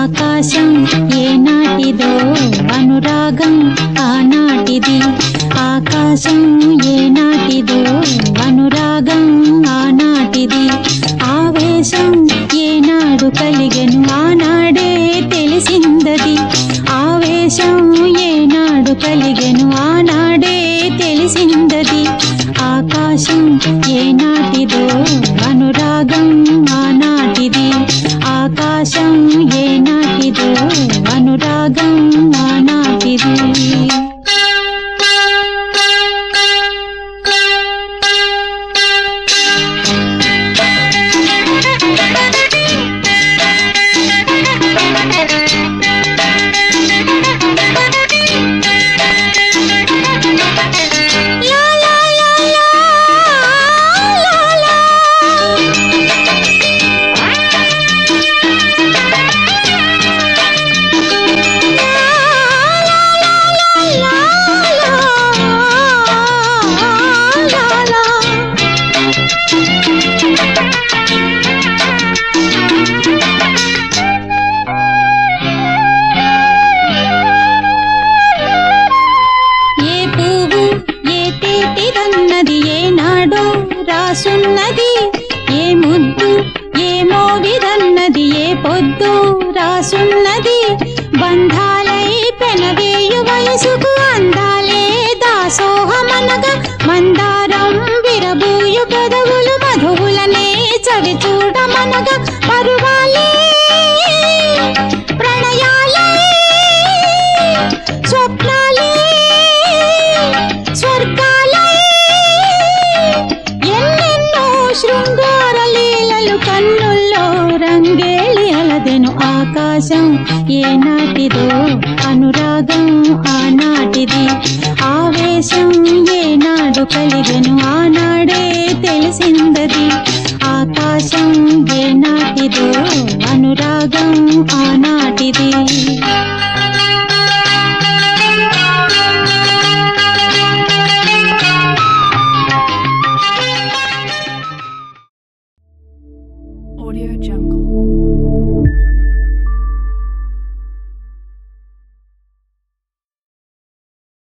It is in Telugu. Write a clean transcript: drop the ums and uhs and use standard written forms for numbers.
ఆకాశం ఏనాటిదో అనురాగం ఆనాటిది ఆకాశం ఏనాటిదో అనురాగం ఆనాటిది ఆవేశం ఏనాడు కలిగెను ఆనాడే తెలిసిందది ఆవేశం ఏనాడు కలిగెను ఆనాడే తెలిసిందది ఆకాశం ఏనాటిదో అనురాగం ఆనాటిది ఆకాశం ఏనాటిదో అనురాగం ఆనాటిది రాసున్నది ఏ ముద్దు ఏ మోవిరన్నది ఏ పొద్దు రాసున్నది బంధాలై పెనవేయు వయసుకు అందాలే దాసోహమనగా మందారం విరబూయు పెదవులు మధువులనే చవి చూడమనగా పరువాలే ప్రణయాలే స్వప్నాలే స్వర్గాలే శృంగార లీలలు కన్నుల్లో రంగేళి అలదెను ఆకాశం ఏనాటిదో అనురాగం ఆనాటిది ఆవేశం ఏనాడు కలిగెను ఆనాడే తెలిసిందది ఆకాశం ఏనాటిదో అనురాగం ఆనాటిది